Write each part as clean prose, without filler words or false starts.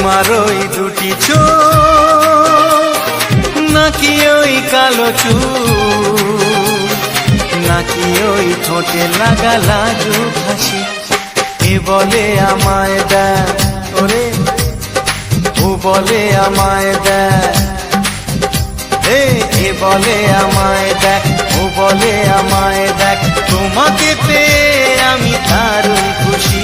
তোমার ওই দুটি চোখ, নাকি ওই কালো চুল, নাকি ওই ঠোঁটে লাগা লাজুক হাসি। এ বলে আমায় দেখ ওরে, ও বলে আমায় দেখ, এ বলে আমায় দেখ, ও বলে আমায় দেখ, তোমাকে পেয়ে আমি দারুণ খুশি।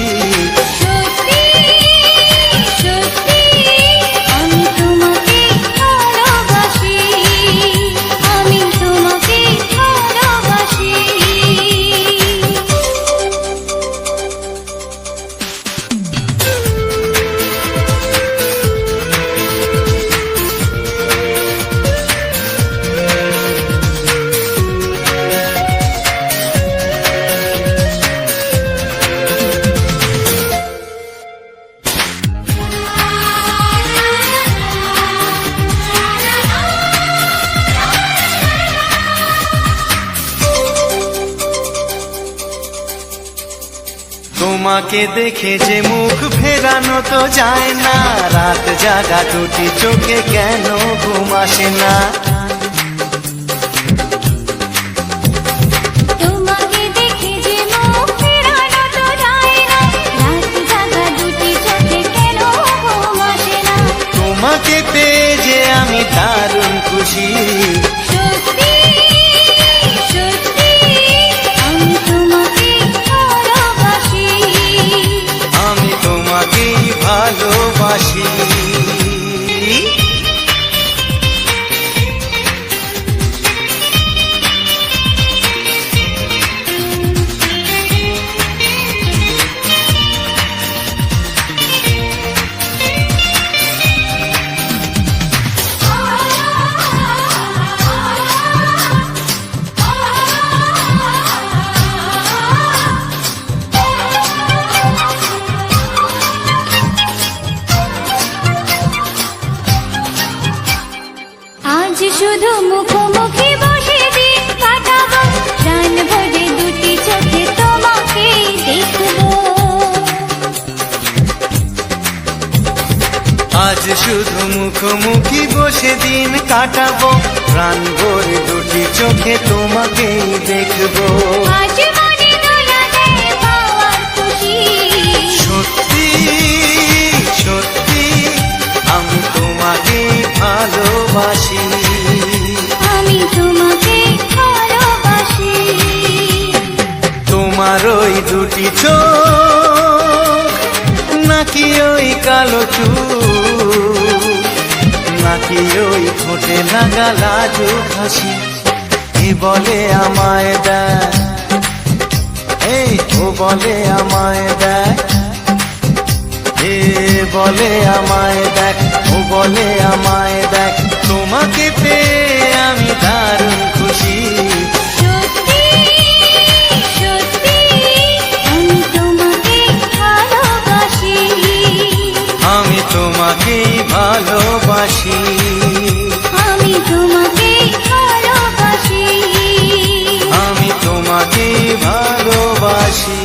তোমাকে দেখে যে মুখ ফেরানো তো যায় না, রাত জাগা দুটি চোখে কেন ঘুম আসে না। তোমাকে দেখে যে মুখ ফেরানো তো যায় না, রাত জাগা দুটি চোখে কেন ঘুম আসে না। তোমাকে পেয়ে যে আমি দারুণ খুশি। ভালোবাসি। শুধু মুখোমুখি বসে দিন কাটাবো, প্রাণ ভরে দুটি চোখে তোমাকে দেখবো। আজ শুধু মুখোমুখি বসে দিন কাটাবো, প্রাণ ভরে দুটি চোখে তোমাকেই দেখবো। আজ মনে দোলা দেয় পাওয়ার খুশি। সত্যি সত্যি আমি তোমাকে ভালোবাসি। আমি তোমাকে ভালোবাসি। তোমার ওই দুটি চোখ, নাকি ওই কালো চুল, নাকি ওই ঠোঁটে লাগা লাজুক হাসি। এ বলে আমায় দেখ, ও বলে আমায় দেখ, এ বলে আমায় দেখ, ও বলে আমায় দেখ, তোমাকে পেয়ে আমি দারুণ খুশি। সত্যি সত্যি আমি তোমাকে ভালোবাসি। আমি তোমাকেই ভালোবাসি। আমি তোমাকে ভালোবাসি। আমি তোমাকেই ভালোবাসি।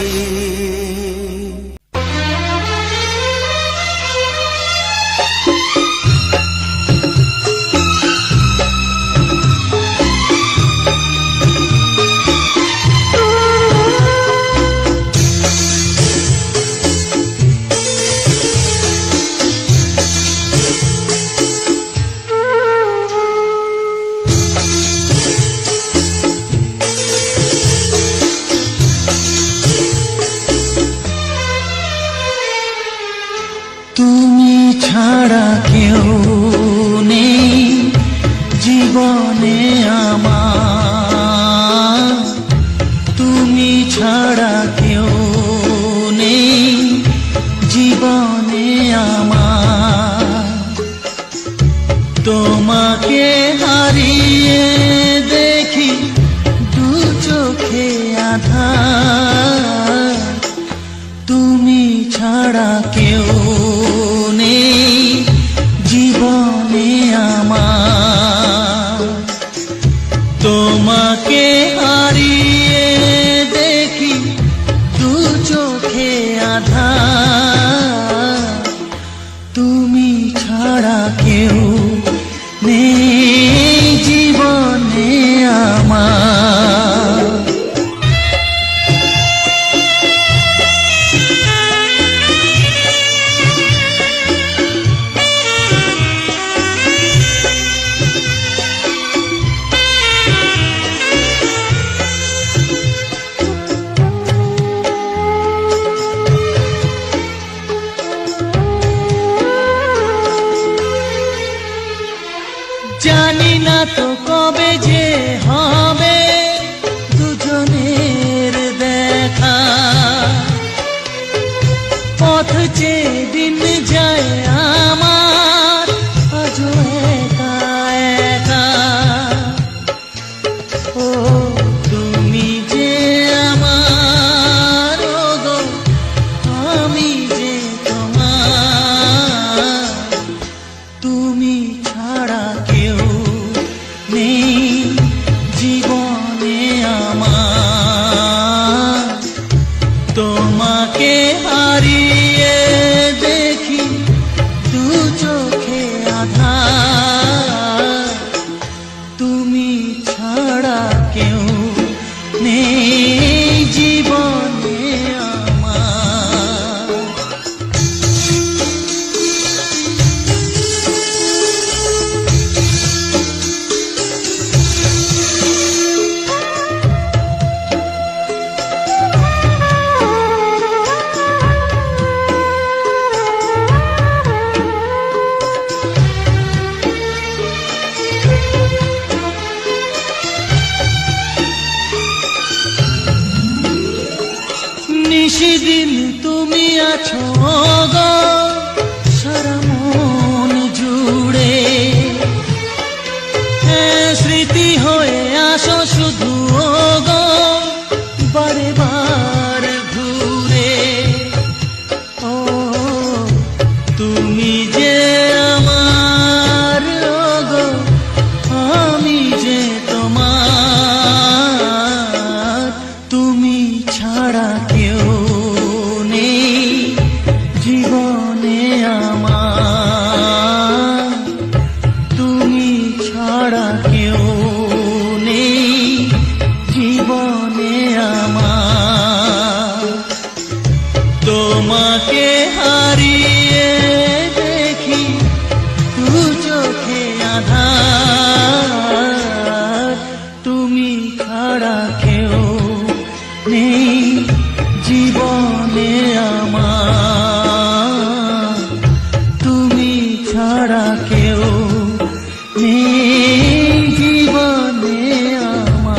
তুমি ছাড়া কেউ নেই জীবনে আমার, তুমি ছাড়া কেউ নেই জীবনে আমার। তোমাকে হারিয়ে দেখি দু চোখে আঁধার, তুমি ছাড়া কেউ নেই জীবনে আমার। তোমাকে হারিয়ে দেখি দু চোখে আঁধার, তুমি তো কবে যে হবে দুজনের দেখা, পথ চেয়ে দিন যায় আমার আজও একা একা। ও তুমি যে আমার, ও গো আমি যে তোমার, তুমি ছাড়া কেউ নেই জীবনে আমার। তোমাকে হারিয়ে দেখি দু চোখে আঁধার, তুমি ছাড়া কেউ নেই জীবনে আমার। নিশিদিন তুমি আছো গো সারা মন জুড়ে, স্মৃতি হয়ে আসো শুধু গো বারে বার ঘুরে। ও তুমি যে আমার, ও গো আমি যে তোমার, তুমি ছাড়া কেউ নেই জীবনে আমার, তুমি ছাড়া কেউ নেই জীবনে আমার। তোমাকে হারিয়ে দেখি দু চোখে আঁধার, তুমি ছাড়া কেউ নেই জীবনে আমার, তুমি ছাড়া কেউ নেই জীবনে আমার।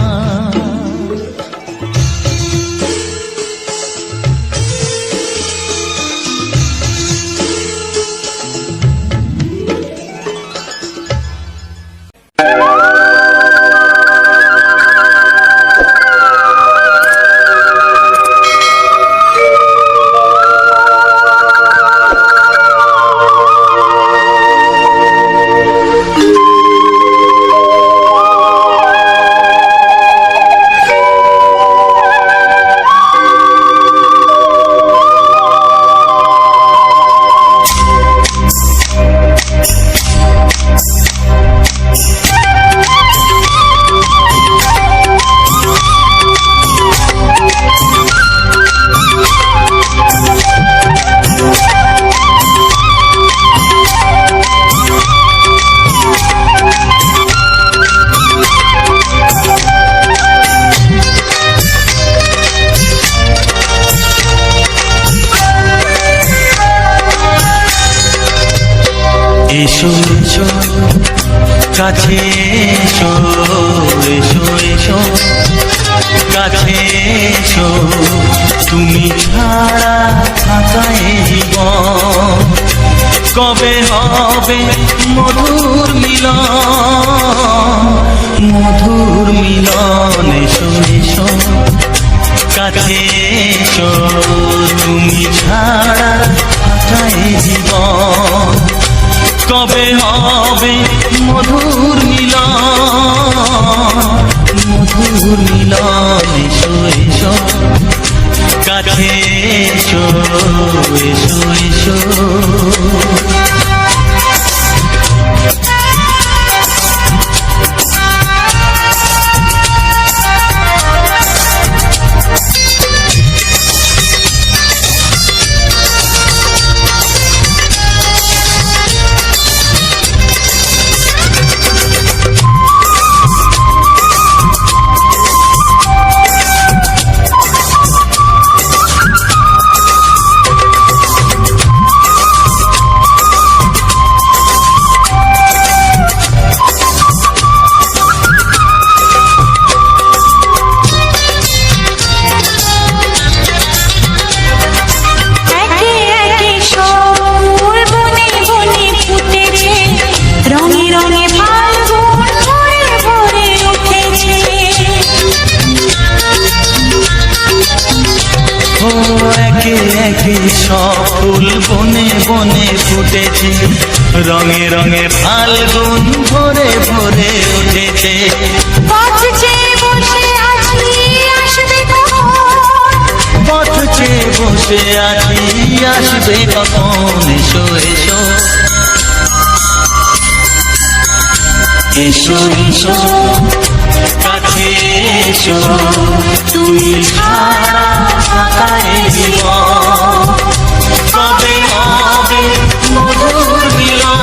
এসো এসো কাছে এসো, এসো এসো কাছে এসো, তুমি ছাড়া থাকা এই জীবন কবে হবে মধুর মিলন, মধুর মিলন। এসো এসো কাছে এসো, তুমি ছাড়া থাকা এই জীবন কবে হবে মধুর মিলন, মধুর মিলন। এসো এসো কাছে এসো, এসো এসো। দেখি সব ফুল বনে বনে ফুটেছে, রঙে রঙে ফাল্গুন ভরে ভরে উঠেছে। পথ চেয়ে বসে আছি আসবে কখন, পথ চেয়ে বসে আছি আসবে কখন, এসো এসো এসো এসো কাছে এসো, তুমি ছাড়া ফাঁকা এ জীবন, কবে হবে মধুর মিলন,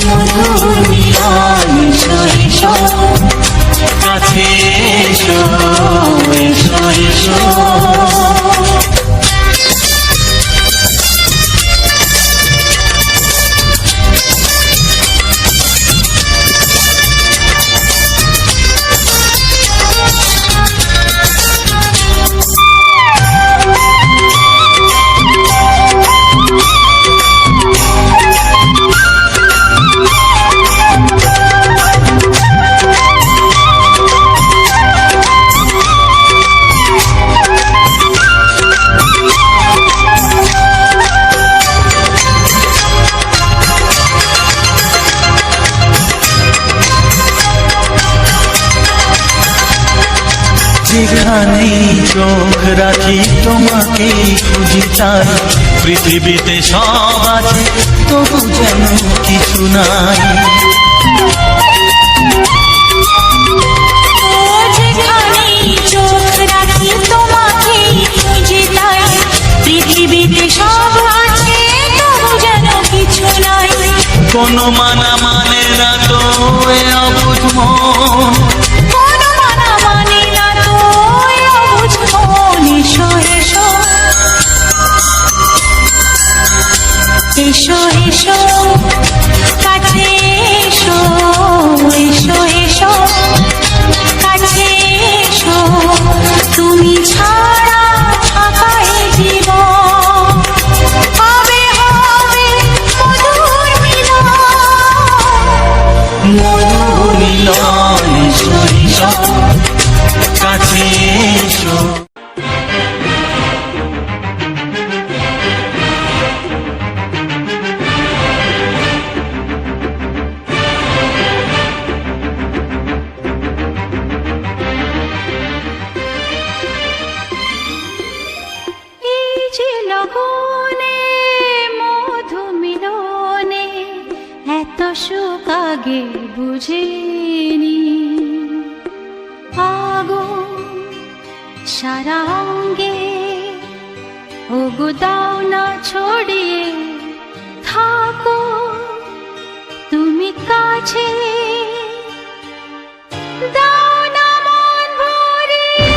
মধুর মিলন, এসো এসো কাছে এসো, এসো এসো। যেখানেই চোখ রাখি তোমাকেই খুঁজি তাই, পৃথিবীতে সব আছে তবু যেন কিছু নাই। যেখানেই চোখ রাখি তোমাকেই খুঁজি তাই, পৃথিবীতে সব আছে তবু যেন কিছু নাই। কোনো মানা মানে না তো এ অবুঝ মন, কোনো মানা মানে না তো এ অবুঝ মন, এসো এসো এসো এসো কাছে এসো, এসো এসো কাছে এসো, তুমি ছাড়া ফাঁকা এ জীবন, হবে হবে মধুর মিলন, মধুর মিলন, এসো এসো কাছে এসো। এই যে লগনে মধু মিলনে এত সুখ আগে বুঝিনি, আগুন সারা অঙ্গে ওগো দাও না ছড়িয়ে থাকো তুমি কাছে, দাও না মন ভরিয়ে।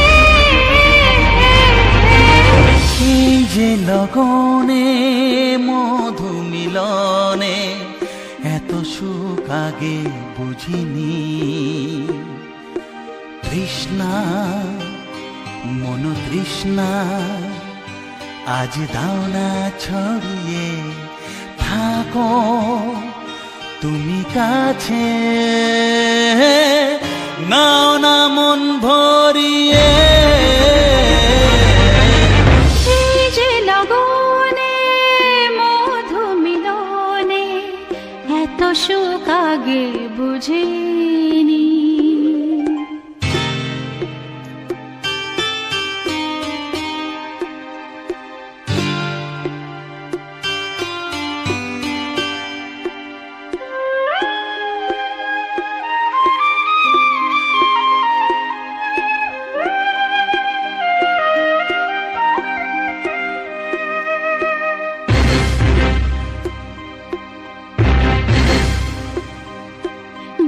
এই যে লগনে মধু মিলনে এত সুখ আগে বুঝিনি, তৃষ্ণা মন তৃষ্ণা আজ দাও না ছড়িয়ে থাকো তুমি কাছে, নাও না মন ভরিয়ে। এই যে লগনে মধু মিলনে এত সুখ আগে বুঝিনি।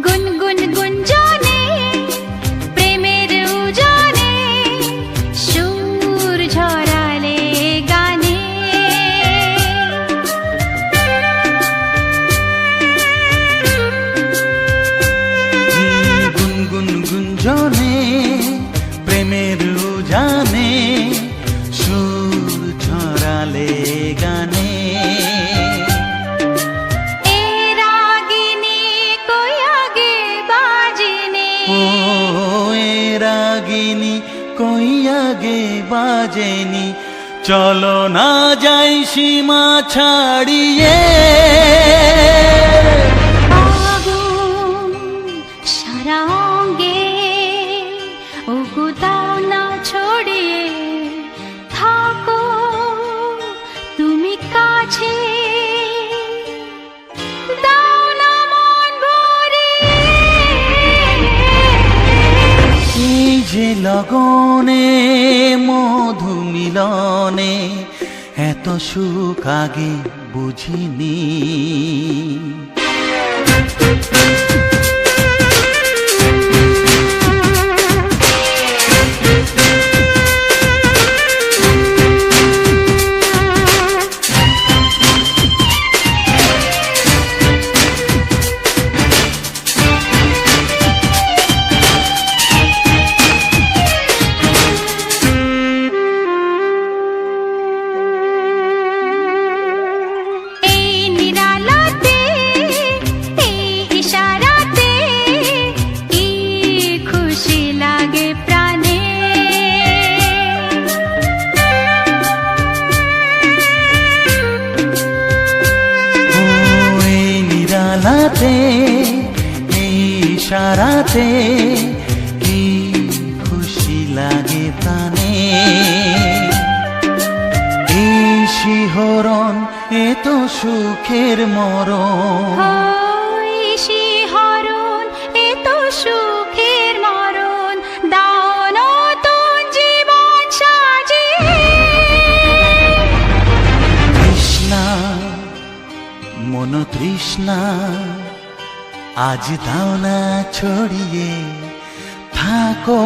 গুনগুন গুঞ্জনে প্রেমের উজানে সুর ঝরালে গানে, গুনগুন গুঞ্জনে প্রেমের উজানে সুর ছড়ালে গানে, এ রাগিনী কই আগে বাজেনি, ও এ রাগিনী কই আগে বাজেনি, চলো না যাই সীমা ছাড়িয়ে, আগুন সারা অঙ্গে ওগো দাও না ছড়িয়ে, থাকো তুমি কাছে, দাও না মন ভরিয়ে। এই যে লগনে মধু মিলনে এত সুখ আগে বুঝিনি। এই নিরালাতে, এই ইশারাতে কি খুশি লাগে প্রাণে। ও এই নিরালাতে, এই ইশারাতে কি খুশি লাগে প্রাণে। এই শিহরণ এ তো সুখের মরণ। ওই শিহরণ এ তো সুখের মরণ, দাও নতুন জীবন সাজিয়ে। তৃষ্ণা মন তৃষ্ণা আজ দাও না ছড়িয়ে, থাকো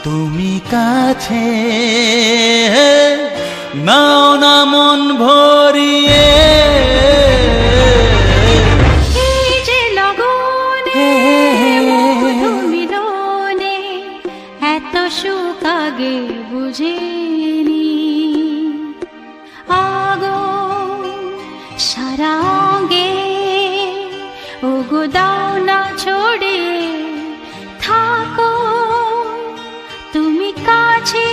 তুমি কাছে, নাও না মন ভরিয়ে। এই যে লগনে মধু মিলনে এত সুখ আগে বুঝিনি। আগুন সারা অঙ্গে ওগো দাও না ছড়িয়ে, থাকো তুমি কাছে,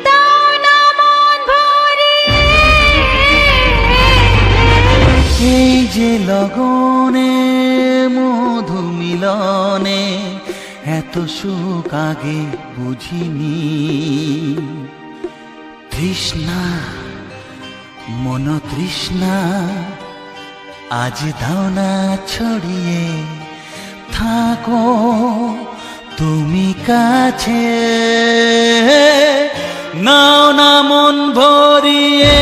দাও না মন ভরিয়ে। এই যে লগনে মধু মিলনে এত সুখ আগে বুঝিনি। তৃষ্ণা মন তৃষ্ণা আজ দাও না ছড়িয়ে, থাকো তুমি কাছে, নাও না মন ভরিয়ে।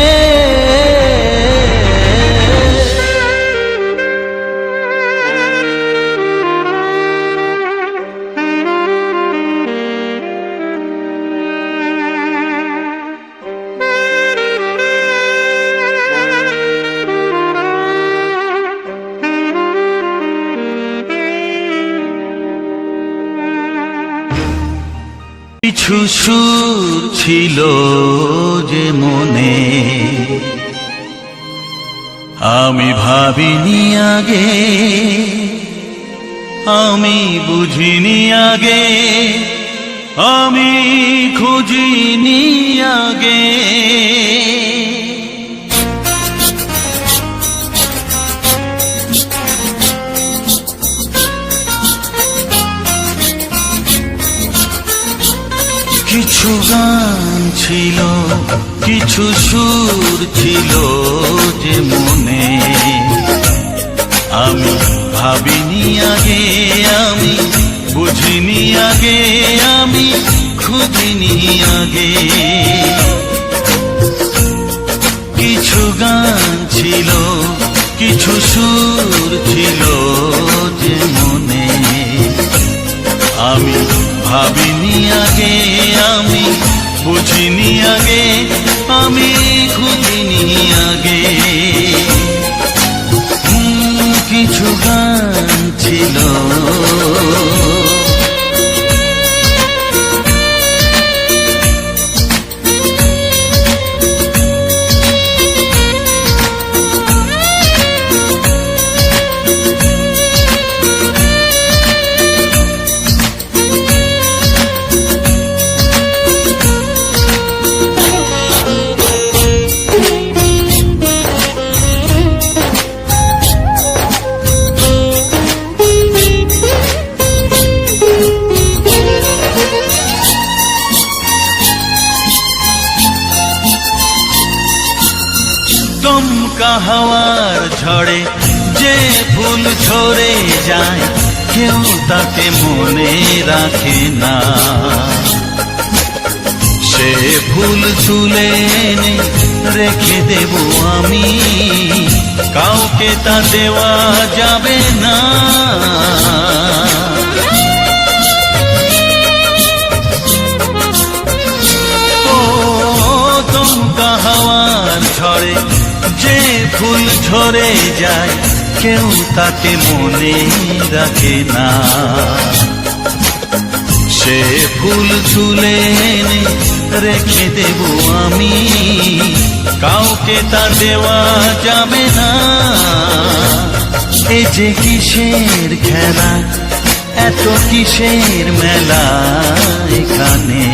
কিছু সুর ছিল যে মনে আমি ভাবিনি আগে, আমি বুঝিনি আগে, আমি খুঁজিনি আগে। কিছু গান ছিল, কিছু সুর ছিল যে মনে আমি ভাবিনি আগে, আমি বুঝিনি আগে, আমি খুঁজিনি আগে। কিছু গান ছিল, কিছু সুর ছিল যে মনে আমি ভাবিনি আগে, আমি বুঝিনি আগে, আমি খুঁজিনি আগে। কিছু গান ছিল ভুল ঝরে যায় কেউ তাকে মনে রাখে না, সে ভুল তুলে এনে রেখে দেব আমি, কাউকে তা দেওয়া যাবে না। ও দমকা হাওয়ার ঝড়ে যে ফুল ঝরে যায় কেউ তাকে মনে রাখে না, সে ফুল তুলে এনে রেখে দেব আমি, কাউকে তা দেওয়া যাবে না। এ যে কিসের খেলা, এত কিসের মেলা এখানে,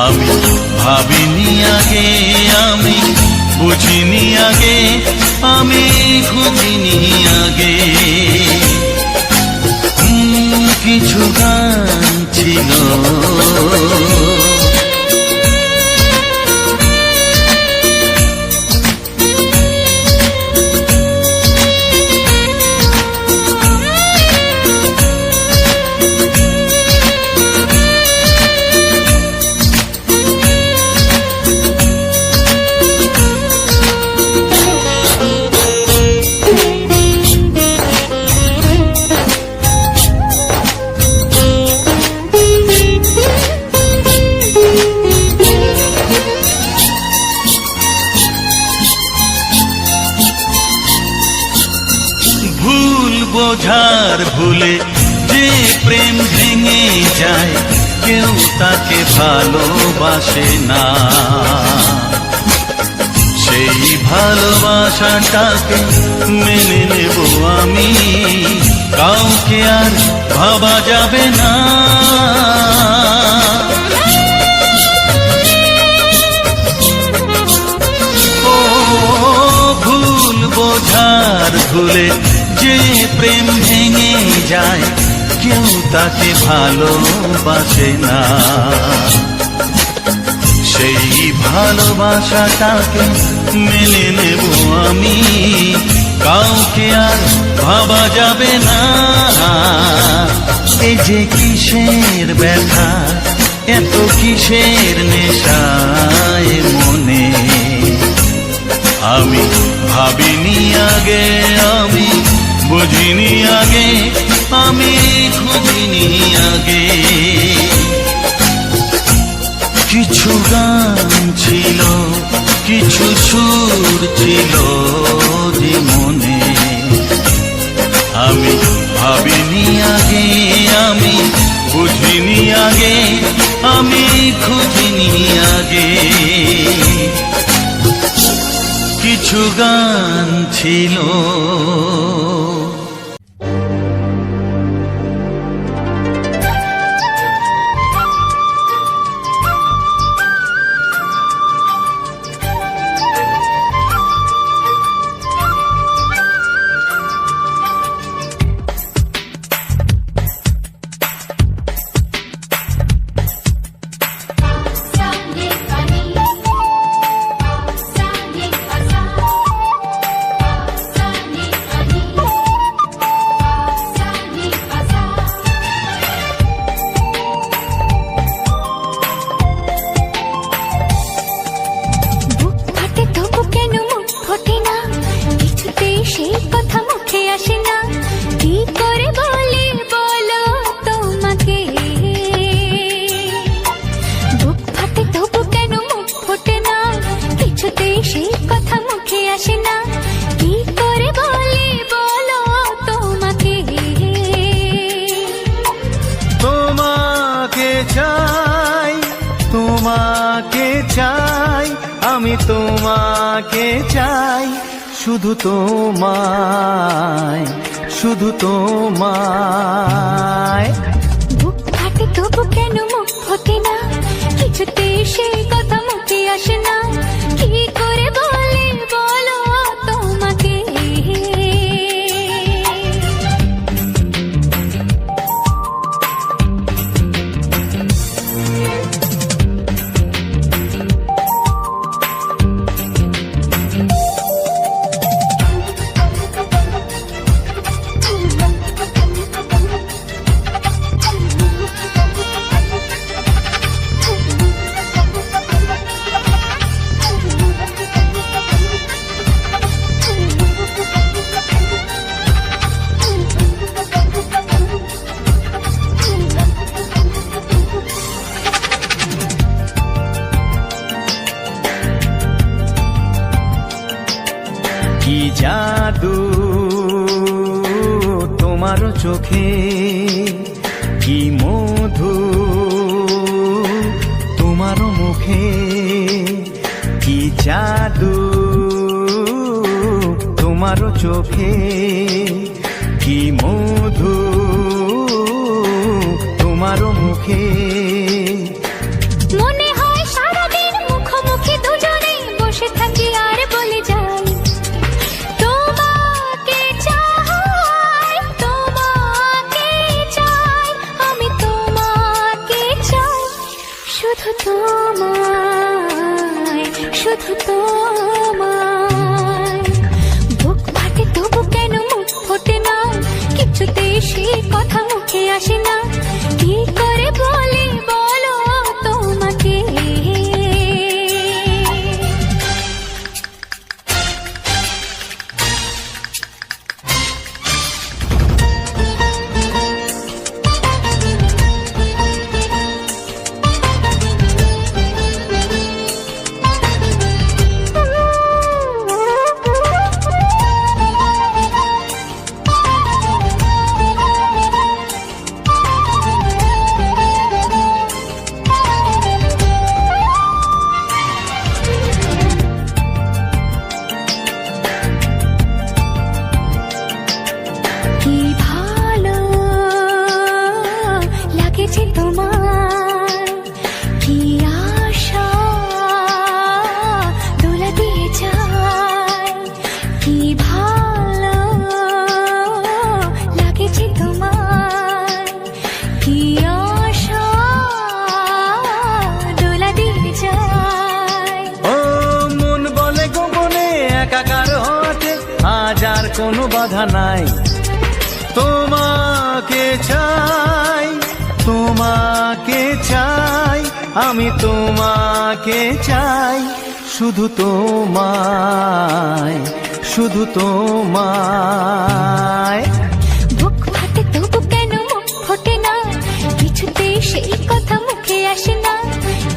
আমি ভাবিনি আগে, আমি বুঝিনি আগে, আমি খুঁজিনি আগে। কিছু গান ছিল বোঝার ভুলে যে প্রেম ভেঙে যায় কেউ তাকে ভালোবাসে না, সেই ভালোবাসাটাকে মেনে নেব আমি, কাউকে আর ভাবা যাবে না। ও ভুল বোঝার ভুলে যে প্রেম ভেঙে যায় কেউ তাকে ভালোবাসে না, সেই ভালোবাসাটাকে মেনে নেব আমি, কাউকে আর ভাবা যাবে না। এই যে কিসের ব্যথা, এত কিসের নেশায় মনে, আমি ভাবিনি আগে, আমি বুঝিনি আগে, আমি খুঁজিনি আগে। কিছু গান ছিল, কিছু সুর ছিল যে মনে, আমি ভাবিনি আগে, আমি বুঝিনি আগে, আমি খুঁজিনি আগে। কিছু গান ছিল। তোমাকে চাই, আমি তোমাকে চাই, শুধু তোমায়, শুধু তোমায়। বুক ফাটে তবু কেন মুখ ফোটে না, কিছুতে সেই কথা মুখে আসে না, কি করে বলি বলো তোমাকে। চোখে কি মধু, তোমারও মুখে কি জাদু, তোমারও চোখে কি মধু, তোমারও মুখে। মনে হয় সারাদিন মুখোমুখি দুজনে বসে থাকি আর বলে যাই তোমাকে চাই, তোমাকে চাই, আমি তোমাকে চাই, শুধু তোমায়, শুধু তোমায়। বুক ফাটে তবু কেন মুখ ফোটে না, কিছুতেই সে কথা মুখে আসে না, কি করে বলি বলো তোমাকে। কি ভালো লাগেছে তোমার, কি আশা দোলা দিয়ে যায়, কি ভালো লাগেছে তোমার, কি আশা দোলা দিয়ে যায়। ও মন বলে গোপনে একাকার হতে আজ আর কোনো বাধা নাই, তোমাকে চাই, তোমাকে চাই, আমি তোমাকে চাই, শুধু তোমায়, শুধু তোমায়। বুক ফাটে তবু কেন মুখ ফোটে না, কিছুতেই সেই কথা মুখে আসে না,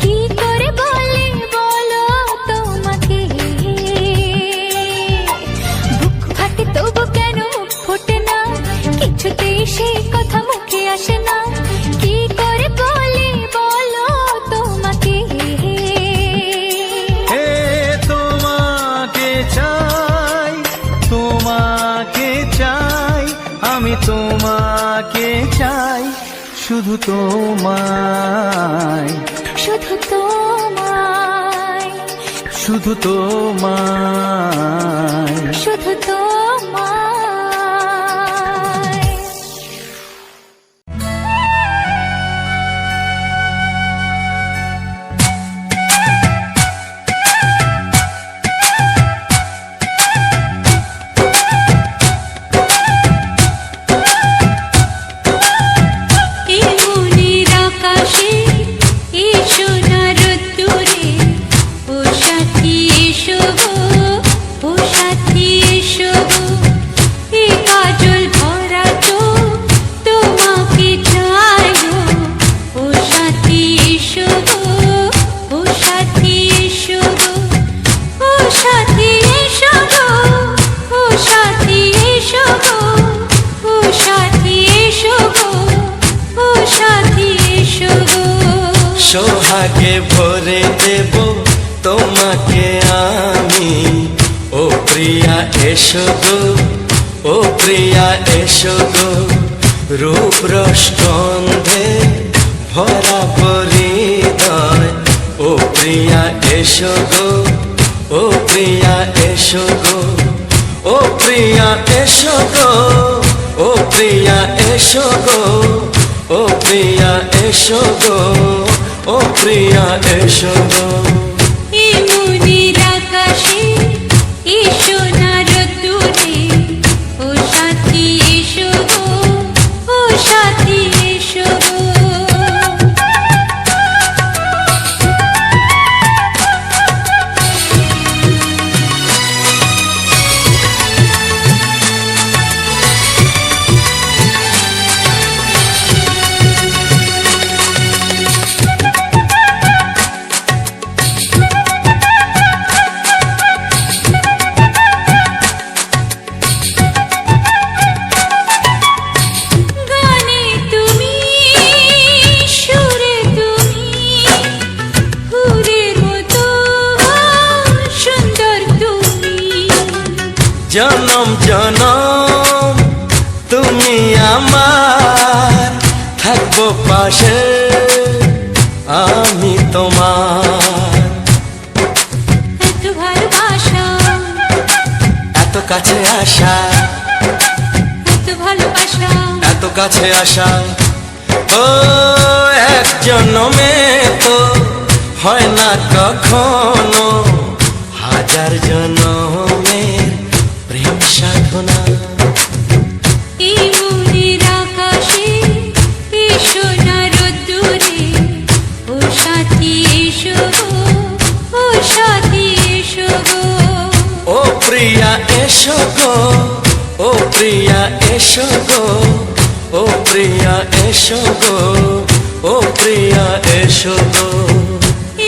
কি করে বলে বলো তোমাকে। বুক ফাটে তবু কেন মুখ ফোটে না, কিছুতেই সেই কথা মুখে আসে না, কি করে বলে বলো তোমাকে। হে তোমাকে চাই, তোমাকে চাই, আমি তোমাকে চাই, শুধু তোমায়, শুধু তোমায়, শুধু তোমায়। শুধু তোমায়। এই মনের আকাশে এই সোনার রোদ্দুরে, ও সাথী এসো গো, ও সাথী এসো গো, এই কাজল ভরা চোখ তোমাকে চাই গো, ও সাথী এসো গো, ও সাথী এসো গো, ও সাথী এসো গো, ও সাথী এসো গো, ও সাথী এসো গো, ও সাথী এসো গো। সোহাগে ভরে দেব তোমাকে আমি, ও প্রিয়া এসো গো, ও প্রিয়া এসো গো, রূপ রসগন্ধে ভরা পরিদয়, ও প্রিয়া এসো গো, ও প্রিয়া এসো গো, ও প্রিয়া এসো গো, ও প্রিয়া এসো গো, ও প্রিয়া এসো গো, ও প্রিয়া এসো গো। এই মনের আকাশে এই সোনার রোদ্দুরে, ও সাথী এসো গো, ও সাথী এসো গো। জনম জনম তুমি আমার, থাকবো পাশে আমি তোমার। এত ভালোবাসা, এত কাছে আসা, এত ভালোবাসা, এত কাছে আসা, ও এক জন্মে তো হয় না কখনো, হাজার জন্মের প্রেম সাধনা। এই মনের আকাশে এসো না রোদ্দুরে, ও সাথী এসো গো, ও সাথী এসো গো। ও প্রিয়া এসো গো, ও প্রিয়া এসো গো, ও প্রিয়া এসো গো, ও প্রিয়া এসো গো।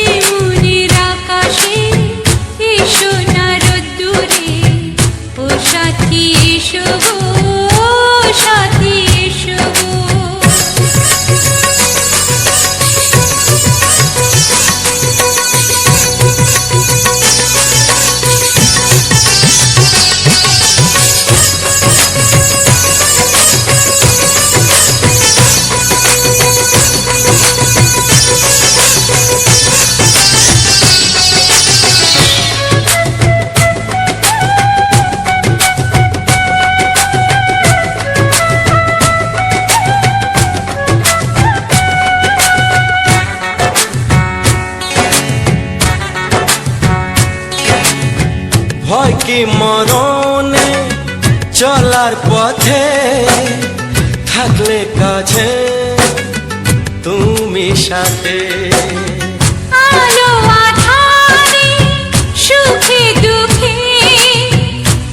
এই মনের আকাশে এসো না রোদ্দুরে, ও সাথী এসো গো, ও সাথী এসো গো। ভয় কি মরণে চলার পথে, থাকলে কাছে তুমি সাথে। আলো আঁধারে সুখে দুঃখে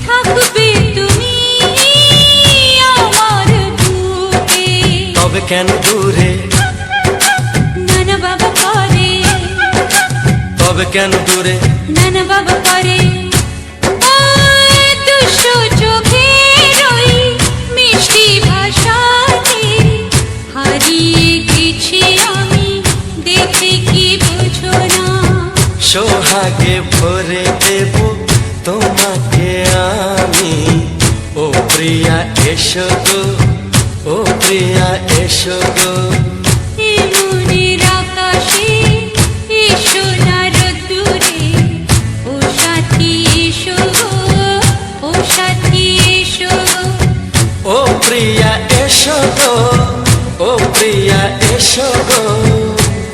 থাকবে তুমি আমার বুকে। তবে কেন দূরে, নানা বাবা করে, তবে কেন দূরে, নানা বাবা করে। ওই দুষ্টু চোখের ওই মিষ্টি ভাষাতে হারিয়ে গেছি আমি, দেখে কি বোঝো না। সোহাগে ভরে দেব তোমাকে আমি, ও প্রিয়া এসো গো, ও প্রিয়া এসো গো। এই মনের আকাশে এসো না রোদ্দুরে, ও সাথী এসো গো, ও সাথী এসো গো। ও প্রিয়া এসো গো, ও প্রিয়া এসো গো।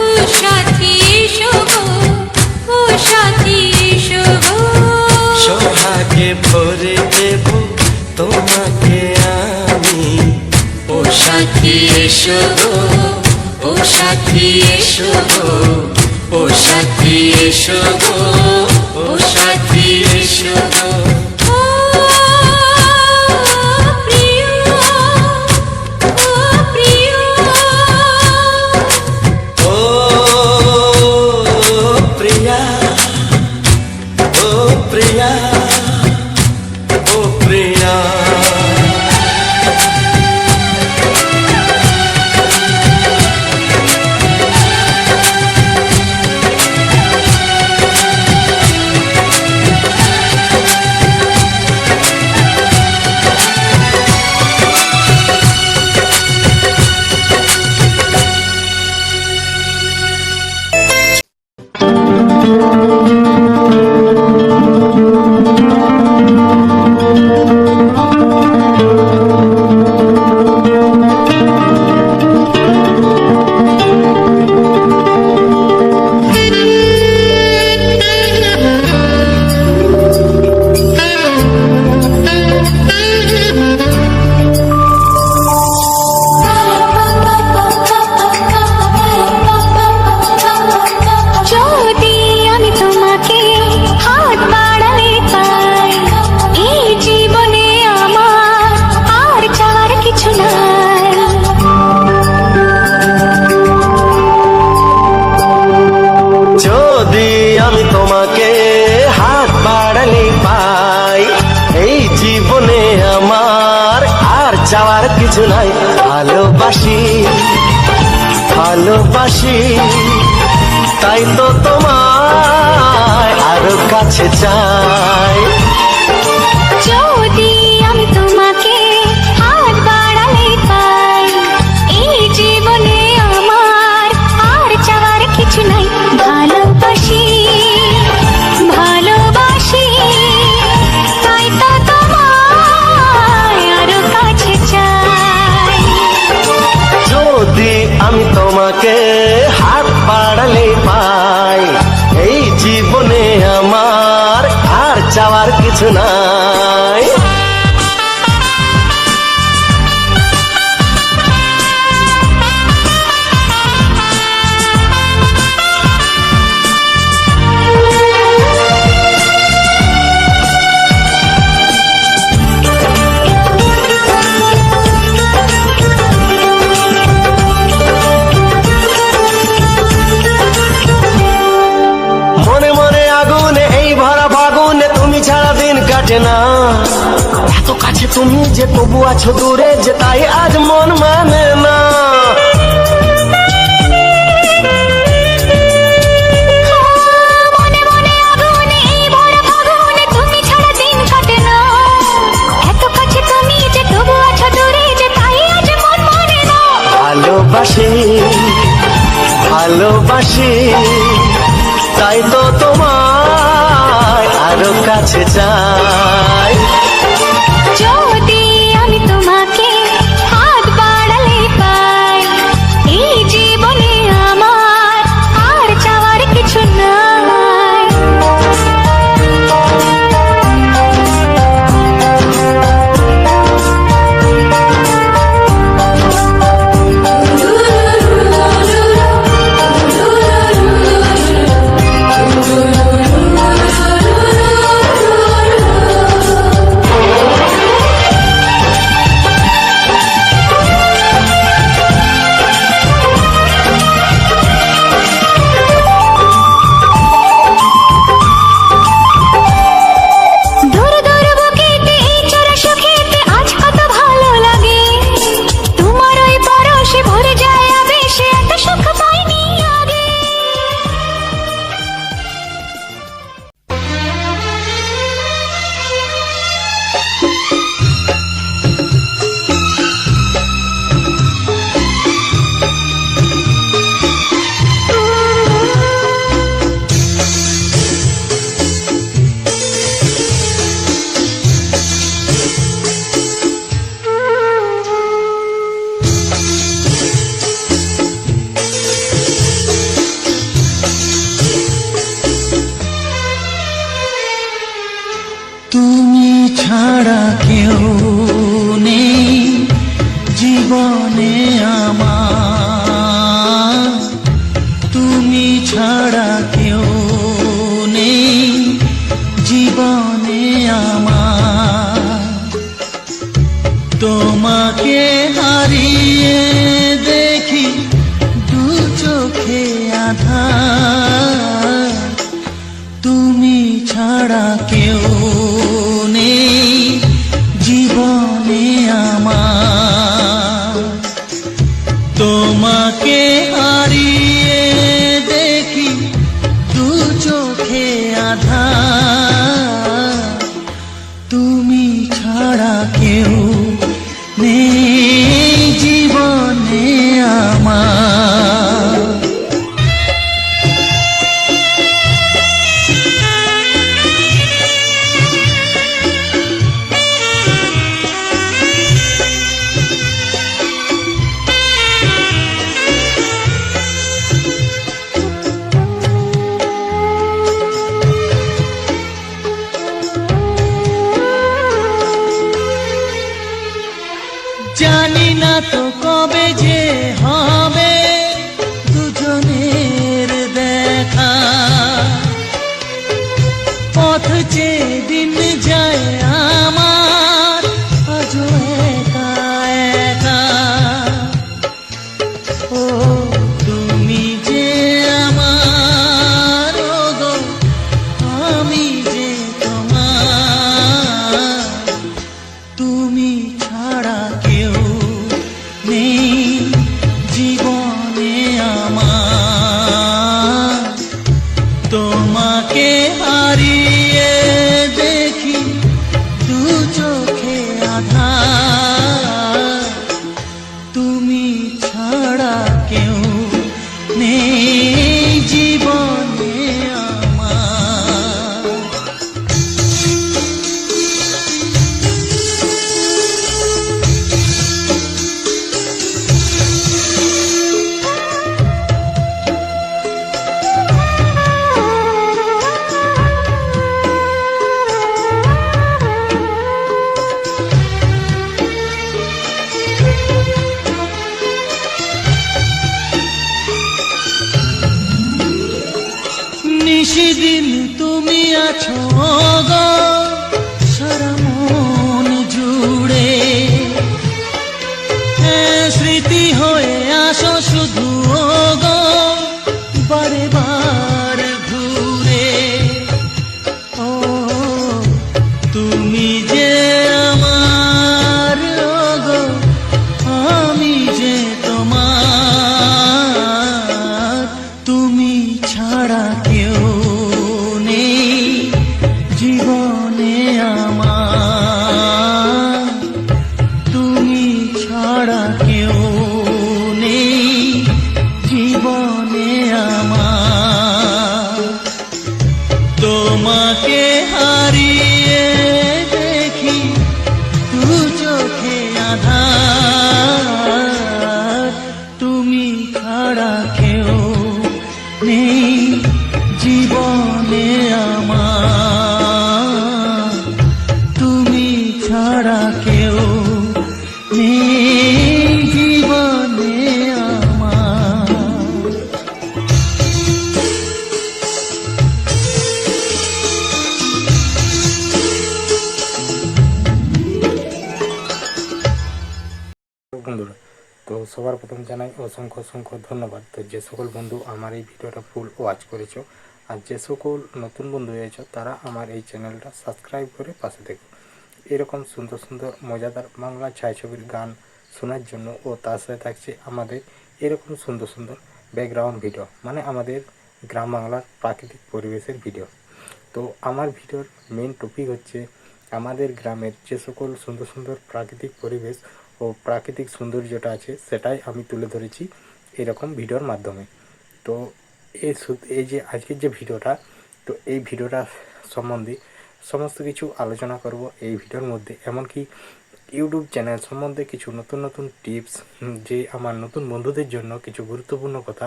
ও সাথী এসো গো, ও সাথী এসো গো। সোহাগে ভরে দেব তোমাকে আমি, ও সাথী এসো গো, ও সাথী এসো গো, ও সাথী এসো গো, ও সাথী এসো গো। ও প্রিয়, ও প্রিয়, ও প্রিয়া, ও প্রিয়া, ও প্রিয়া। চাওয়ার কিছু নাই, ভালোবাসি ভালোবাসি তাই তো তোমায় আরো কাছে চাই। লাগে না। এত কাছে তুমি যে তবু আছো দূরে, যে তাই আজ মন মানে না। মনে মনে আগুনে এই ভরা ফাগুনে তুমি ছাড়া দিন কাটে না। এত কাছে তুমি যে তবু আছো দূরে, যে তাই আজ মন মানে না। ভালোবাসি ভালোবাসি তাই তো তোমায় আরো কাছে চাই। যদি আমি তোমাকে হাত বাড়ালে পাই, এই জীবনে আমার আর চাওয়ার কিছু নাই। দূর দূর বুকেতে এই চোরা সুখেতে আজ কত ভালো লাগে। তোমার ওই পরশে ভরে যায় আবেশে, এত সুখ পাইনি আগে। তুমি ছাড়া কেউ নেই জীবনে আমার, তুমি ছাড়া কেউ নেই জীবনে আমার। তোমাকে হারিয়ে দেখি দু চোখে আধার, তুমি ছাড়া কেউ নেই জীবনে আমার। তোমাকে হারিয়ে দেখি দু চোখে আধার, তুমি ছাড়া কেউ নেই জীবনে আমার। জানি না তো কবে যে হবে দুজনের দেখা, পথ চেয়ে দিন যায় আমার আজও একা একা। ও তুমি যে আমার, ও গো আমি যে তোমার, তুমি ছাড়া কেউ নেই জীবনে আমার। তোমাকে হারিয়ে দেখি দু চোখে আধার, তুমি ছাড়া কেউ নেই জীবনে আমার। নিশিদিন তুমি আছো গো সারা মন জুড়ে, স্মৃতি হয়ে আসো শুধু গো বারে বার ঘুরে। ও তুমি ছাড়া কেউ নেই জীবনে আমার, তুমি ছাড়া কেউ নেই জীবনে আমার। বন্ধুরা, তো সবার প্রথম জানাই অসংখ্য অসংখ্য ধন্যবাদ। তো যে সকল বন্ধু আমার এই ভিডিওটা ফুল ওয়াচ করেছো, আর যে সকল নতুন বন্ধু হয়েছো তারা আমার এই চ্যানেলটা সাবস্ক্রাইব করে পাশে দেখো। এরকম সুন্দর সুন্দর মজাদার বাংলা ছায়াছবির গান শোনার জন্য, ও তার সাথে থাকছে আমাদের এরকম সুন্দর সুন্দর ব্যাকগ্রাউন্ড ভিডিও, মানে আমাদের গ্রাম বাংলার প্রাকৃতিক পরিবেশের ভিডিও। তো আমার ভিডিওর মেন টপিক হচ্ছে আমাদের গ্রামের যে সকল সুন্দর সুন্দর প্রাকৃতিক পরিবেশ ও প্রাকৃতিক সৌন্দর্যটা আছে, সেটাই আমি তুলে ধরেছি এরকম ভিডিওর মাধ্যমে। তো এই যে আজকের যে ভিডিওটা, তো এই ভিডিওটা সম্বন্ধে সমস্ত কিছু আলোচনা করব এই ভিডিওর মধ্যে। এমনকি ইউটিউব চ্যানেল সম্বন্ধে কিছু নতুন নতুন টিপস, যে আমার নতুন বন্ধুদের জন্য কিছু গুরুত্বপূর্ণ কথা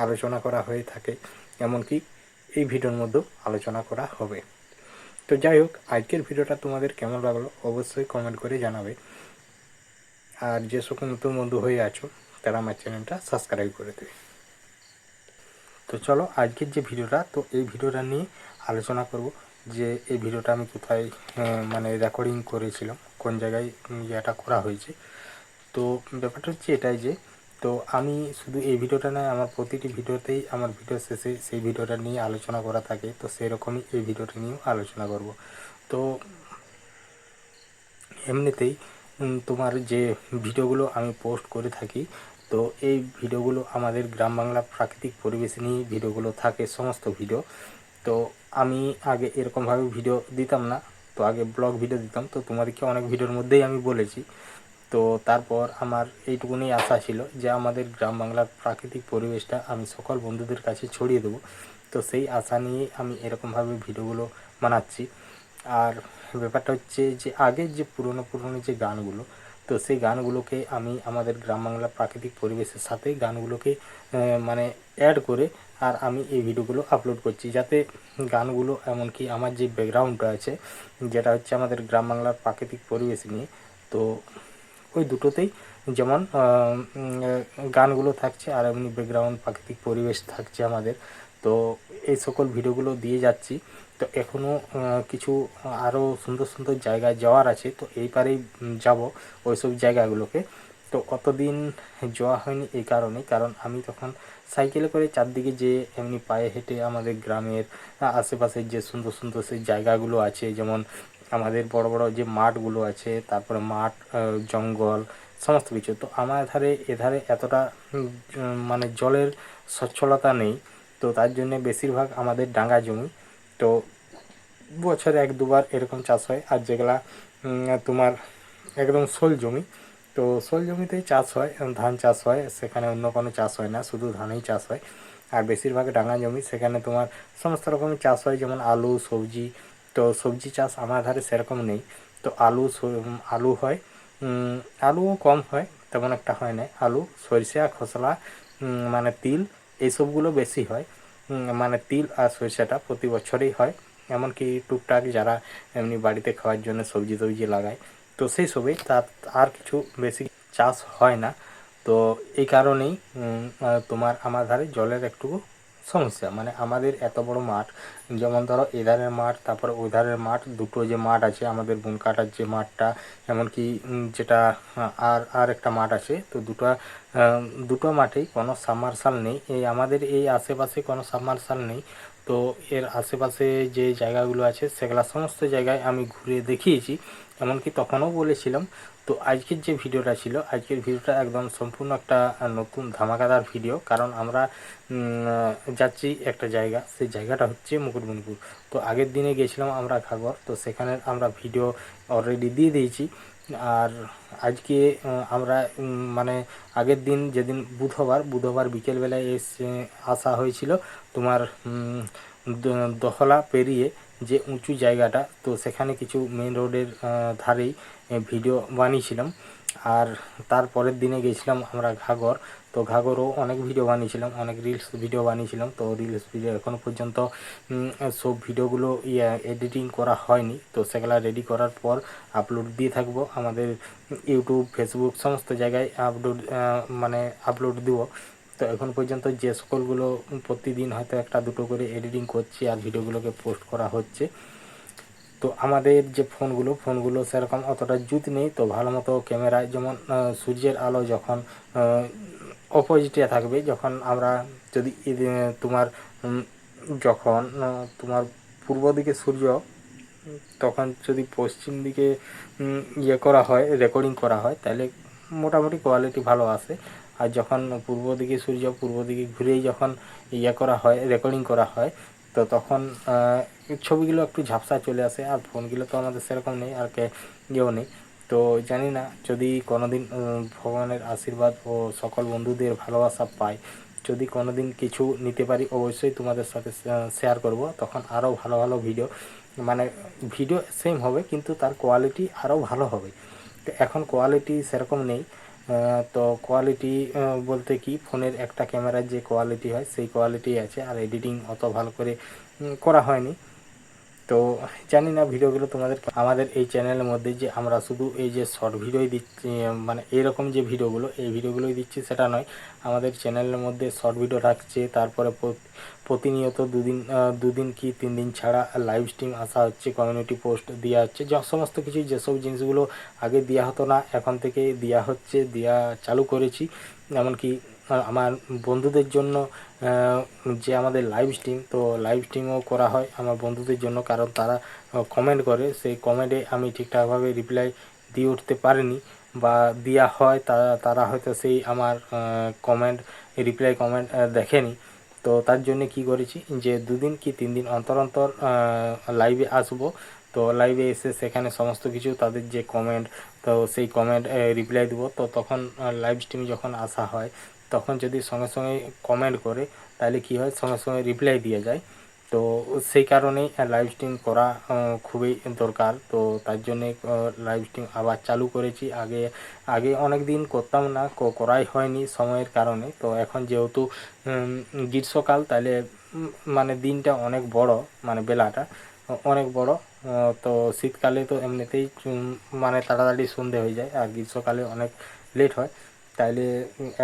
আলোচনা করা হয়ে থাকে, এমনকি এই ভিডিওর মধ্যেও আলোচনা করা হবে। তো যাই হোক, আজকের ভিডিওটা তোমাদের কেমন লাগলো অবশ্যই কমেন্ট করে জানাবে। আর যে সকল নতুন বন্ধু হয়ে আছো তারা আমার চ্যানেলটা সাবস্ক্রাইব করে দেবে। তো চলো আজকের যে ভিডিওটা, তো এই ভিডিওটা নিয়ে আলোচনা করব যে এই ভিডিওটা আমি কোথায় মানে রেকর্ডিং করেছিলাম, কোন জায়গায় এটা করা হয়েছে। তো ব্যাপারটা হচ্ছে এটাই যে, তো আমি শুধু এই ভিডিওটা নয়, আমার প্রতিটি ভিডিওতেই আমার ভিডিও শেষে সেই ভিডিওটা নিয়ে আলোচনা করা থাকে। তো সেরকমই এই ভিডিওটা নিয়েও আলোচনা করব। তো এমনিতেই তোমার যে ভিডিওগুলো আমি পোস্ট করে থাকি, তো এই ভিডিওগুলো আমাদের গ্রাম বাংলা প্রাকৃতিক পরিবেশ নিয়ে ভিডিওগুলো থাকে, সমস্ত ভিডিও। তো আমি আগে এরকমভাবে ভিডিও দিতাম না, তো আগে ব্লগ ভিডিও দিতাম। তো তোমাদেরকে অনেক ভিডিওর মধ্যেই আমি বলেছি। তো তারপর আমার এইটুকুনি আশা ছিল যে আমাদের গ্রাম বাংলার প্রাকৃতিক পরিবেশটা আমি সকল বন্ধুদের কাছে ছড়িয়ে দেবো। তো সেই আশা নিয়ে আমি এরকমভাবে ভিডিওগুলো বানাচ্ছি। আর ব্যাপারটা হচ্ছে যে আগের যে পুরনো যে গানগুলো, তো সেই গানগুলোকে আমি আমাদের গ্রাম বাংলা প্রাকৃতিক পরিবেশের সাথে গানগুলোকে মানে অ্যাড করে আর আমি এই ভিডিওগুলো আপলোড করছি, যাতে গানগুলো এমনকি আমার যে ব্যাকগ্রাউন্ডটা আছে, যেটা হচ্ছে আমাদের গ্রাম বাংলার প্রাকৃতিক পরিবেশ নিয়ে, তো ওই দুটোতেই যেমন গানগুলো থাকছে আর এমনি ব্যাকগ্রাউন্ড প্রাকৃতিক পরিবেশ থাকছে আমাদের। তো এই সকল ভিডিওগুলো দিয়ে যাচ্ছি। তো এখনও কিছু আরও সুন্দর সুন্দর জায়গায় যাওয়ার আছে, তো এইবারেই যাব ওইসব জায়গাগুলোকে। তো অতদিন যাওয়া হয়নি এই কারণে, কারণ আমি তখন সাইকেলে করে চারদিকে যে এমনি পায়ে হেঁটে আমাদের গ্রামের আশেপাশের যে সুন্দর সুন্দর সেই জায়গাগুলো আছে, যেমন আমাদের বড় বড় যে মাঠগুলো আছে, তারপরে মাঠ, জঙ্গল, সমস্ত কিছু। তো আমার এধারে এতটা মানে জলের সচ্ছলতা নেই, তো তার জন্য বেশিরভাগ আমাদের ডাঙ্গা জমি। তো বছরে এক দুবার এরকম চাষ হয়। আর যেগুলা তোমার একদম শোল জমি, তো শোল জমিতেই চাষ হয়, ধান চাষ হয়, সেখানে অন্য কোনো চাষ হয় না, শুধু ধানেই চাষ হয়। আর বেশিরভাগ ডাঙ্গা জমি, সেখানে তোমার সমস্ত রকমের চাষ হয়, যেমন আলু, সবজি। তো সবজি চাষ আমার ধারে সেরকম নেই। তো আলু হয়, আলুও কম হয়, তেমন একটা হয় না। আলু, সরিষা, খসলা, মানে তিল, এইসবগুলো বেশি হয়। মানে তিল আর সরিষাটা প্রতি বছরই হয়। এমনকি টুকটাক যারা এমনি বাড়িতে খাওয়ার জন্য সবজি টবজি লাগায়, তো সেই সবই, তার আর কিছু বেশি চাষ হয় না। তো এই কারণেই তোমার আমার ধারে জলের একটু সমস্যা। মানে আমাদের এত বড় মাঠ, যেমন ধরো এধারের মাঠ, তারপরে ওই ধারের মাঠ, দুটো যে মাঠ আছে আমাদের বনকাটার যে মাঠটা, এমনকি যেটা আর একটা মাঠ আছে, তো দুটো মাঠেই কোনো সাবমার্শাল নেই। আমাদের এই আশেপাশে কোনো সাবমার্শাল নেই। তো এর আশেপাশে যে জায়গাগুলো আছে সেগুলো সমস্ত জায়গায় আমি ঘুরে দেখিয়েছি, এমনকি তখনও বলেছিলাম। তো আজকের যে ভিডিওটা ছিল, আজকের ভিডিওটা একদম সম্পূর্ণ একটা নতুন ধামাকাদার ভিডিও, কারণ আমরা যাচ্ছি একটা জায়গা, সেই জায়গাটা হচ্ছে মুকুটমণিপুর। তো আগের দিনে গেছিলাম আমরা ঘাগর, তো সেখানে আমরা ভিডিও অলরেডি দিয়ে দিয়েছি। আর আজকে আমরা মানে আগের দিন যেদিন বুধবার বিকেলবেলায় আসা হয়েছিল তোমার দহলা পেরিয়ে যে উঁচু জায়গাটা, তো সেখানে কিছু মেন রোডের ধারেই ভিডিও বানিয়েছিলাম। আর তারপরের দিনে গেছিলাম আমরা ঘাগর। তো ঘাগরও অনেক ভিডিও বানিয়েছিলাম, অনেক রিলস ভিডিও বানিয়েছিলাম। তো রিলস ভিডিও এখনও পর্যন্ত সব ভিডিওগুলো এডিটিং করা হয়নি। তো সেগুলা রেডি করার পর আপলোড দিয়ে থাকবো আমাদের ইউটিউব, ফেসবুক সমস্ত জায়গায় আপলোড দিব। তো এখন পর্যন্ত যে সকলগুলো প্রতিদিন হয়তো একটা দুটো করে এডিটিং করছি আর ভিডিওগুলোকে পোস্ট করা হচ্ছে। তো আমাদের যে ফোনগুলো সেরকম অতটা জুত নেই। তো ভালো মতো ক্যামেরায়, যেমন সূর্যের আলো যখন অপোজিটে থাকবে, যখন আমরা যদি যখন তোমার পূর্ব দিকে সূর্য, তখন যদি পশ্চিম দিকে করা হয়, রেকর্ডিং করা হয়, তাহলে মোটামুটি কোয়ালিটি ভালো আসে। আর যখন পূর্ব দিকে সূর্য পূর্ব দিকে ঘুরেই যখন করা হয়, রেকর্ডিং করা হয়, তো তখন ছবিগুলো একটু ঝাপসা চলে আসে। আর ফোনগুলো তো আমাদের সেরকম নেই, আর নেই। তো জানি না, যদি কোনোদিন ভগবানের আশীর্বাদ ও সকল বন্ধুদের ভালোবাসা পাই, যদি কোনোদিন কিছু নিতে পারি, অবশ্যই তোমাদের সাথে শেয়ার করব। তখন আরও ভালো ভালো ভিডিও সেম হবে, কিন্তু তার কোয়ালিটি আরও ভালো হবে। তো এখন কোয়ালিটি সেরকম নেই। তো কোয়ালিটি বলতে কি, ফোনের একটা ক্যামেরার যে কোয়ালিটি হয় সেই কোয়ালিটি আছে, আর এডিটিং অত ভালো করে করা হয়নি। তো জানি না ভিডিওগুলো তোমাদের আমাদের এই চ্যানেলের মধ্যে যে আমরা শুধু এই যে শর্ট ভিডিওই দিচ্ছি, এইরকম যে এই ভিডিওগুলোই দিচ্ছি সেটা নয়। আমাদের চ্যানেলের মধ্যে শর্ট ভিডিও থাকছে, তারপরে প্রতিনিয়ত দুদিন কি 3 দিন ছাড়া লাইভ স্ট্রিম আসা হচ্ছে, কমিউনিটি পোস্ট দেওয়া হচ্ছে, সমস্ত কিছু যেসব জিনিসগুলো আগে দেওয়া হতো না, এখন থেকে দেওয়া চালু করেছি। এমনকি আমার বন্ধুদের জন্য যে আমাদের লাইভ স্ট্রিমও করা হয় আমার বন্ধুদের জন্য, কারণ তারা কমেন্ট করে, সেই কমেন্টে আমি ঠিকঠাকভাবে রিপ্লাই দিয়ে উঠতে পারিনি, বা দেওয়া হয় তারা হয়তো সেই আমার কমেন্ট দেখেনি। তো তার জন্য কি করেছি, যে 2 দিন কি 3 দিন অন্তর অন্তর লাইভে আসবো। তো লাইভে এসে সেখানে সমস্ত কিছু তাদের যে কমেন্ট, তো সেই কমেন্ট রিপ্লাই দেবো। তো তখন লাইভ স্ট্রিমে যখন আসা হয়, তখন যদি সঙ্গে সঙ্গে কমেন্ট করে, তাহলে কি হয়, সঙ্গে সঙ্গে রিপ্লাই দিয়ে যায়। তো সেই কারণেই লাইভ স্ট্রিম করা খুবই দরকার। তো তার জন্যে লাইভ স্ট্রিম আবার চালু করেছি। আগে অনেক দিন করতাম না, করাই হয়নি সময়ের কারণে। তো এখন যেহেতু গ্রীষ্মকাল, তাহলে দিনটা অনেক বড়, বেলাটা অনেক বড়। তো শীতকালে তো এমনিতেই তাড়াতাড়ি সন্ধে হয়ে যায়, আর গ্রীষ্মকালে অনেক লেট হয়। তাইলে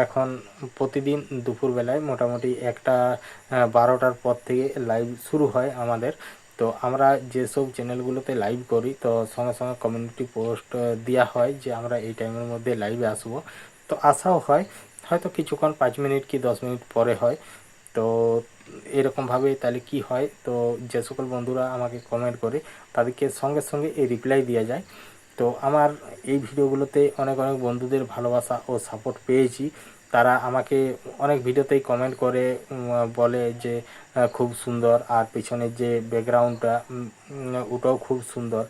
এখন প্রতিদিন দুপুরবেলায় মোটামুটি 12টার পর থেকে লাইভ শুরু হয় আমাদের। তো আমরা যেসব চ্যানেলগুলোতে লাইভ করি, তো সঙ্গে সঙ্গে কমিউনিটি পোস্ট দেওয়া হয় যে আমরা এই টাইমের মধ্যে লাইভে আসবো। তো আসাও হয়, হয়তো কিছুক্ষণ 5 মিনিট কি 10 মিনিট পরে হয়। তো এরকমভাবে তাহলে কি হয়, তো যে সকল বন্ধুরা আমাকে কমেন্ট করে, তাদেরকে সঙ্গে সঙ্গে এই রিপ্লাই দেওয়া যায়। তো আমার এই ভিডিওগুলোতে অনেক অনেক বন্ধুদের ভালোবাসা ও সাপোর্ট পেয়েছি। তারা আমাকে অনেক ভিডিওতেই কমেন্ট করে বলে যে খুব সুন্দর, আর পিছনের যে ব্যাকগ্রাউন্ডটা ওটাও খুব সুন্দর।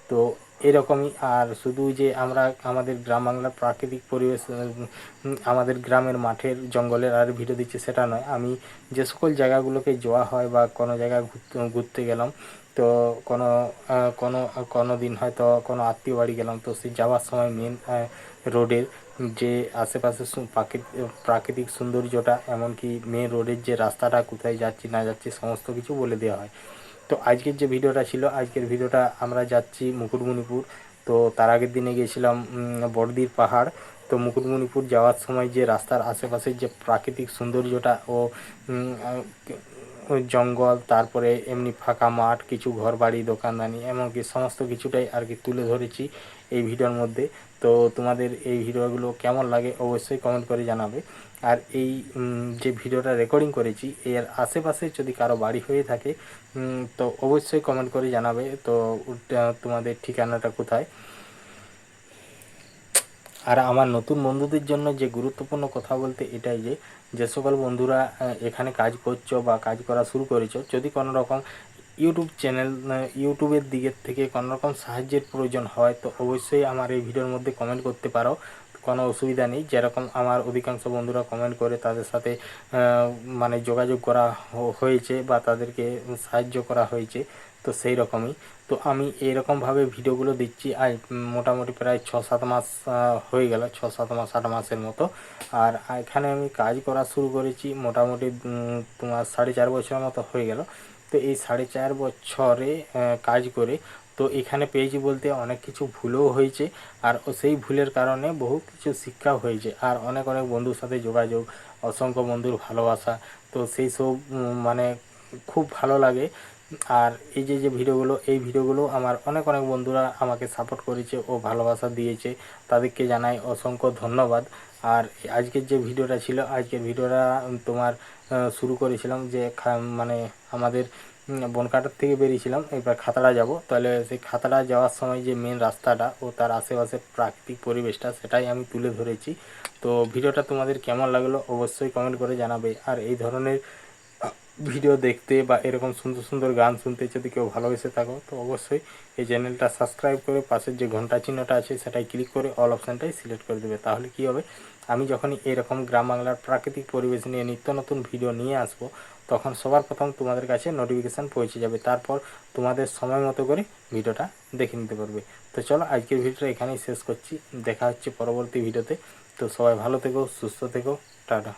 তো এরকমই। আর শুধু যে আমরা আমাদের গ্রাম বাংলার প্রাকৃতিক পরিবেশ, আমাদের গ্রামের মাঠের জঙ্গলের আর ভিডিও দিচ্ছি সেটা নয়। আমি যে সকল জায়গাগুলোকে যাওয়া হয়, বা কোনো জায়গায় ঘুরতে গেলাম, তো কোনো দিন হয়তো কোনো আত্মীয় বাড়ি গেলাম, তো সেই যাওয়ার সময় মেন রোডের যে আশেপাশে প্রাকৃতিক সৌন্দর্যটা, এমনকি মেন রোডের যে রাস্তাটা, কোথায় যাচ্ছি না যাচ্ছি সমস্ত কিছু বলে দেওয়া হয়। তো আজকের যে ভিডিওটা ছিল, আজকের ভিডিওটা আমরা যাচ্ছি মুকুটমণিপুর। তো তার আগের দিনে গিয়েছিলাম বড়দির পাহাড়। তো মুকুটমণিপুর যাওয়ার সময় যে রাস্তার আশেপাশের যে প্রাকৃতিক সৌন্দর্যটা ও জঙ্গল, তারপরে এমনি ফাঁকা মাঠ, কিছু ঘরবাড়ি, দোকানদানি, এমনকি সমস্ত কিছুটাই আর কি তুলে ধরেছি এই ভিডিওর মধ্যে। তো তোমাদের এই ভিডিওগুলো কেমন লাগে অবশ্যই কমেন্ট করে জানাবে। আর এই যে ভিডিওটা রেকর্ডিং করেছি, এর আশেপাশে যদি কারো বাড়ি হয়ে থাকে, তো অবশ্যই কমেন্ট করে জানাবে। তো তোমাদের ঠিকানাটা কোথায়। আর আমার নতুন বন্ধুদের জন্য যে গুরুত্বপূর্ণ কথা বলতে এটাই, যে সকল বন্ধুরা এখানে কাজ করছো বা কাজ করা শুরু করেছো, যদি কোনো রকম ইউটিউবের দিকের থেকে কোনো রকম সাহায্যের প্রয়োজন হয়, তো অবশ্যই আমার এই ভিডিওর মধ্যে কমেন্ট করতে পারো, কোনো অসুবিধা নেই। যেরকম আমার অধিকাংশ বন্ধুরা কমেন্ট করে, তাদের সাথে যোগাযোগ করা হয়েছে বা তাদেরকে সাহায্য করা হয়েছে। তো সেই রকমই তো আমি এইরকমভাবে ভিডিওগুলো দিচ্ছি আজ মোটামুটি প্রায় 6-7 মাস হয়ে গেল, 6-7 মাস 8 মাসের মতো। আর এখানে আমি কাজ করা শুরু করেছি মোটামুটি তোমার 4.5 বছরের মতো হয়ে গেল। তো এই 4.5 বছরে কাজ করে তো এখানে পেয়েছি বলতে অনেক কিছু ভুলও হয়েছে, আর সেই ভুলের কারণে বহু কিছু শিক্ষাও হয়েছে, আর অনেক অনেক বন্ধুর সাথে যোগাযোগ, অসংখ্য বন্ধুর ভালোবাসা। তো সেই সব মানে খুব ভালো লাগে। আর এই যে ভিডিওগুলো, এই ভিডিওগুলো আমার অনেক অনেক বন্ধুরা আমাকে সাপোর্ট করেছে ও ভালোবাসা দিয়েছে, তাদেরকে জানাই অসংখ্য ধন্যবাদ। আর আজকের যে ভিডিওটা ছিল, আজকের ভিডিওটা তোমার শুরু করেছিলাম যে মানে আমাদের বনকাটার থেকে বেরিয়েছিলাম, এবার খাতড়া যাব। তাহলে সেই খাতড়া যাওয়ার সময় যে মেন রাস্তাটা ও তার আশেপাশে প্রাকৃতিক পরিবেশটা সেটাই আমি তুলে ধরেছি। তো ভিডিওটা তোমাদের কেমন লাগলো অবশ্যই কমেন্ট করে জানাবে। আর এই ধরনের ভিডিও দেখতে বা এরকম সুন্দর সুন্দর গান শুনতে যদি কেউ ভালোবেসে থাকো তো অবশ্যই এই চ্যানেলটা সাবস্ক্রাইব করে পাশের যে ঘন্টা চিহ্নটা আছে সেটাই ক্লিক করে অল অপশানটাই সিলেক্ট করে দেবে। তাহলে কি হবে, আমি যখনই এরকম গ্রাম বাংলার প্রাকৃতিক পরিবেশ নিয়ে নিত্য নতুন ভিডিও নিয়ে আসবো তখন সবার প্রথম তোমাদের কাছে নোটিফিকেশান পৌঁছে যাবে, তারপর তোমাদের সময় মতো করে ভিডিওটা দেখে নিতে পারবে। তো চলো আজকের ভিডিওটা এখানেই শেষ করছি, দেখা হচ্ছে পরবর্তী ভিডিওতে। তো সবাই ভালো থেকো, সুস্থ থেকো, টাটা।